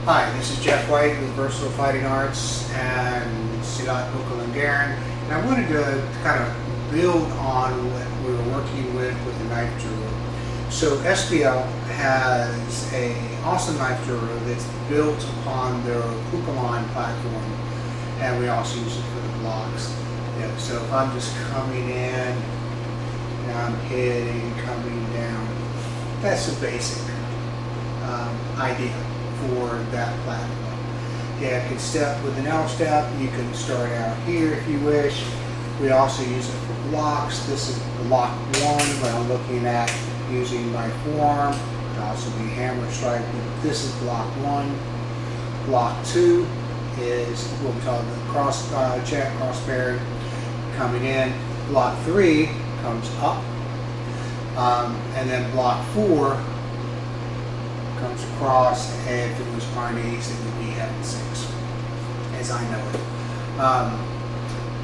Hi, this is Jeff White with VersatileFightingArts and Silat and I wanted to kind of build on what we were working with the Knife Djuru. So SBL has an awesome Knife Djuru that's built upon their Kuntao platform, and we also use it for the blocks. Yeah, so if I'm just coming in and I'm hitting, coming down, that's the basic idea for that platform. Yeah, you can step with an L step. You can start out here if you wish. We also use it for blocks. This is block 1 when I'm looking at using my forearm. It could also be hammer strike. This is block 1. Block 2 is what we call the cross check, cross parry, coming in. Block 3 comes up, and then block 4 comes across, and if it was Parnase, it would be heaven 6, as I know it.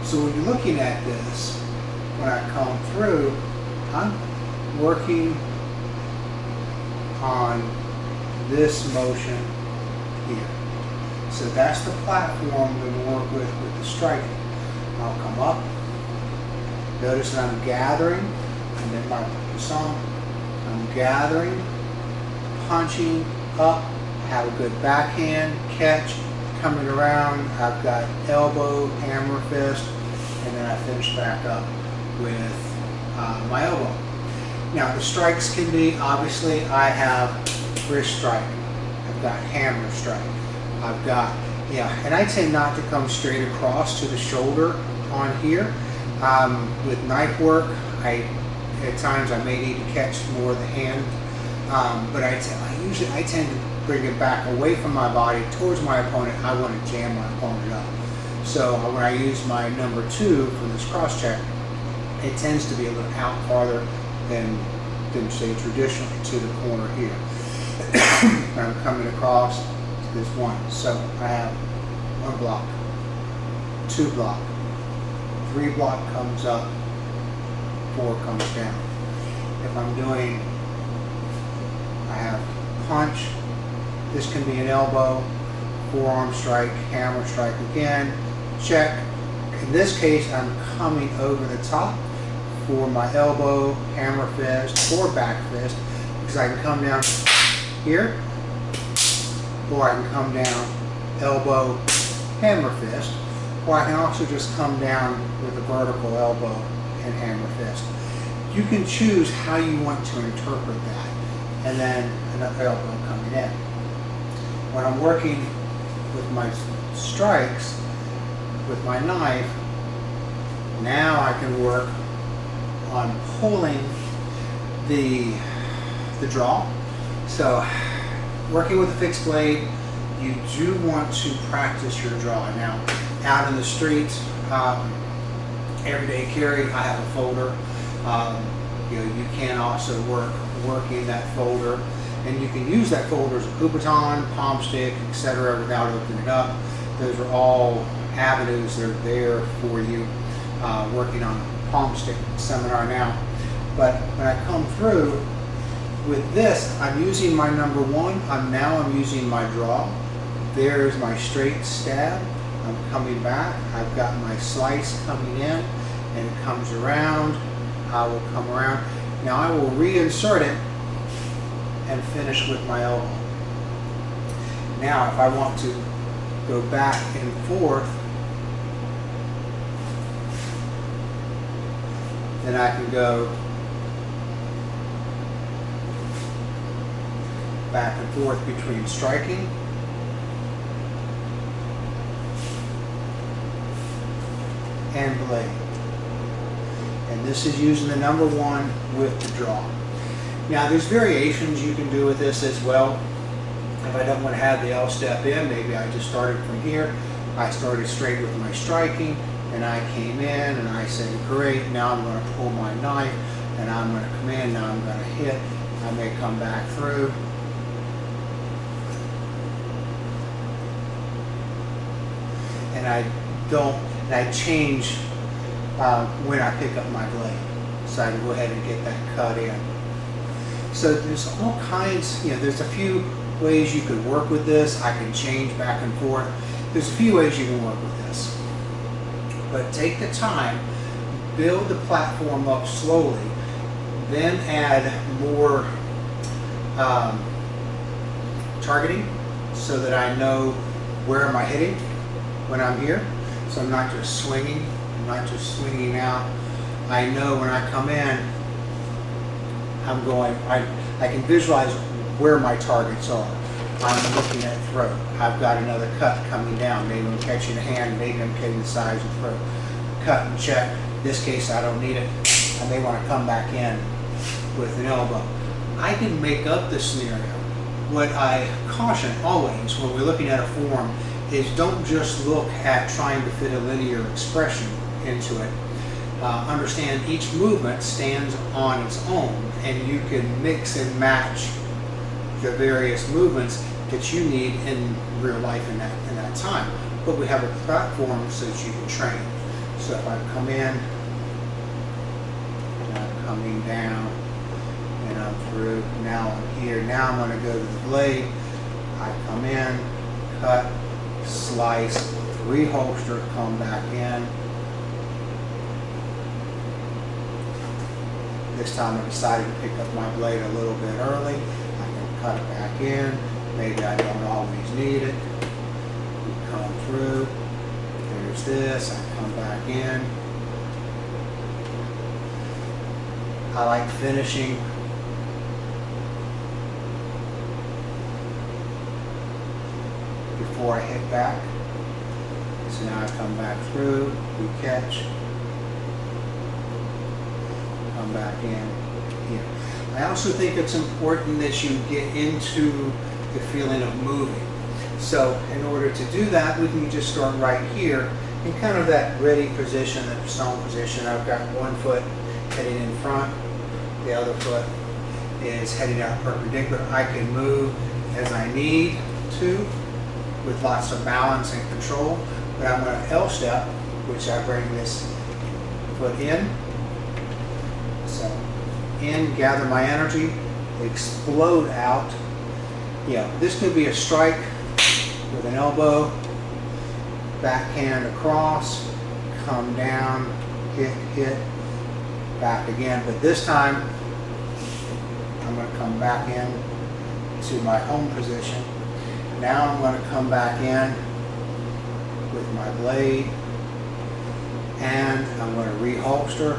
So when you're looking at this, when I come through, I'm working on this motion here. So that's the platform that we work with the striking. I'll come up. Notice that I'm gathering, and then my song, I'm gathering, punching up, have a good backhand catch, coming around, I've got elbow, hammer, fist, and then I finish back up with my elbow. Now the strikes can be, obviously I have wrist strike, I've got hammer strike, I've got, and I tend not to come straight across to the shoulder on here. With knife work, at times I may need to catch more of the hand. But I tend to bring it back away from my body towards my opponent. I want to jam my opponent up. So when I use my number 2 for this cross check, it tends to be a little out farther than say traditionally to the corner here. I'm coming across this one. So I have 1 block, 2 block, 3 block comes up, 4 comes down. If I'm doing, I have punch, this can be an elbow, forearm strike, hammer strike again, check. In this case, I'm coming over the top for my elbow, hammer fist, or back fist, because I can come down here, or I can come down elbow, hammer fist, or I can also just come down with a vertical elbow and hammer fist. You can choose how you want to interpret that. And then another elbow coming in. When I'm working with my strikes, with my knife, now I can work on pulling the draw. So working with a fixed blade, you do want to practice your draw. Now, out in the streets, everyday carry, I have a folder. You can also working that folder, and you can use that folder as a Kubaton, palm stick, etc. without opening it up. Those are all avenues that are there for you. Working on a palm stick seminar now. But when I come through with this, I'm using my number 1. I'm using my draw. There's my straight stab. I'm coming back. I've got my slice coming in, and it comes around. I will come around. Now I will reinsert it and finish with my elbow. Now if I want to go back and forth, then I can go back and forth between striking and blade. And this is using the number 1 with the draw. Now there's variations you can do with this as well. If I don't want to have the L step in, maybe I just started from here. I started straight with my striking, and I came in and I said, great, now I'm going to pull my knife, and I'm going to come in, now I'm going to hit. I may come back through. And I change when I pick up my blade, so I can go ahead and get that cut in. So there's all kinds, there's a few ways you could work with this. I can change back and forth. There's a few ways you can work with this. But take the time, build the platform up slowly, then add more targeting so that I know where am I hitting when I'm here. So I'm not just swinging, I'm not just swinging out. I know when I come in, I'm going, I can visualize where my targets are. I'm looking at throat. I've got another cut coming down. Maybe I'm catching the hand, maybe I'm catching the sides of the throat. Cut and check. In this case, I don't need it. I may want to come back in with an elbow. I can make up the scenario. What I caution always when we're looking at a form is don't just look at trying to fit a linear expression into it. Understand each movement stands on its own, and you can mix and match the various movements that you need in real life in that time. But we have a platform so that you can train. So if I come in, and I'm coming down, and I'm through, now I'm here. Now I'm going to go to the blade. I come in, cut, slice, reholster, come back in. This time I decided to pick up my blade a little bit early. I can cut it back in. Maybe I don't always need it. We come through. There's this. I come back in. I like finishing before I hit back. So now I come back through. We catch. Come back in here. I also think it's important that you get into the feeling of moving. So in order to do that, we can just start right here in kind of that ready position, that stone position. I've got one foot heading in front, the other foot is heading out perpendicular. I can move as I need to with lots of balance and control, but I'm going to L step, which I bring this foot in. So in, gather my energy, explode out. Yeah, this could be a strike with an elbow, backhand across, come down, hit, back again. But this time, I'm going to come back in to my home position. Now I'm going to come back in with my blade, and I'm going to reholster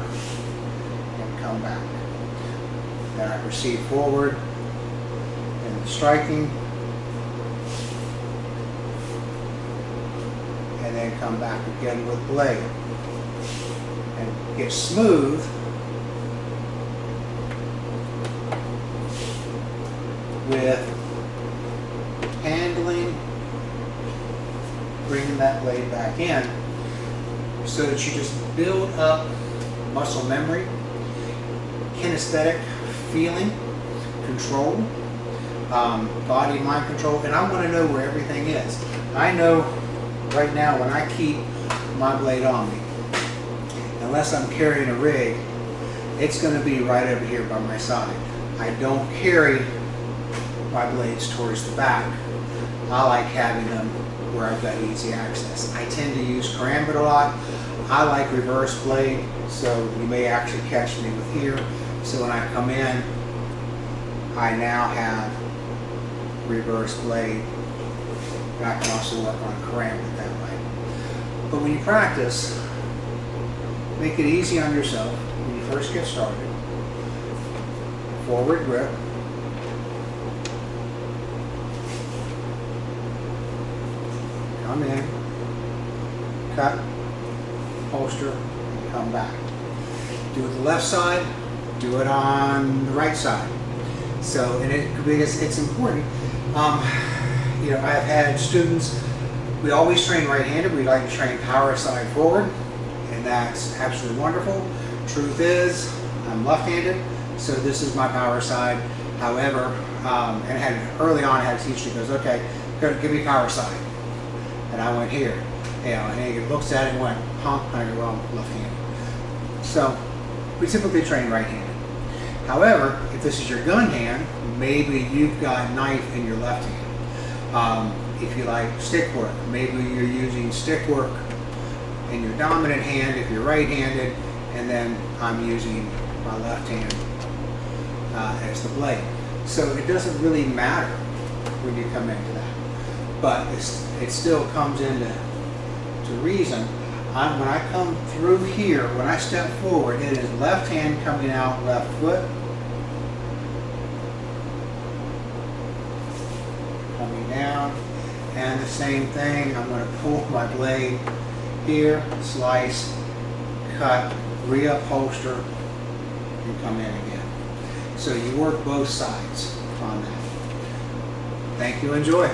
and come back. Then I proceed forward in the striking, and then come back again with blade. And get smooth with handling, bringing that blade back in so that you just build up muscle memory, kinesthetic feeling, control, body-mind control, and I want to know where everything is. I know right now when I keep my blade on me, unless I'm carrying a rig, it's going to be right over here by my side. I don't carry my blades towards the back. I like having them where I've got easy access. I tend to use karambit a lot. I like reverse blade, so you may actually catch me with here. So when I come in, I now have reverse blade. And I can also work on karambit that way. But when you practice, make it easy on yourself when you first get started. Forward grip. Come in, cut, holster, and come back. Do it the left side, do it on the right side. So, and because it's important, you know, I've had students, we always train right-handed, we like to train power side forward, and that's absolutely wonderful. Truth is, I'm left-handed, so this is my power side. However, and early on I had a teacher who goes, okay, give me power side. And I went here, you know, and he looks at it and went, huh? And I go, well, left-handed. So we typically train right-handed. However, if this is your gun hand, maybe you've got knife in your left hand. If you like stick work, maybe you're using stick work in your dominant hand if you're right-handed, and then I'm using my left hand as the blade. So it doesn't really matter when you come into that, but it still comes into reason. When I come through here, when I step forward, it is left hand coming out, left foot coming down, and the same thing. I'm going to pull my blade here, slice, cut, reupholster, and come in again. So you work both sides on that. Thank you, enjoy.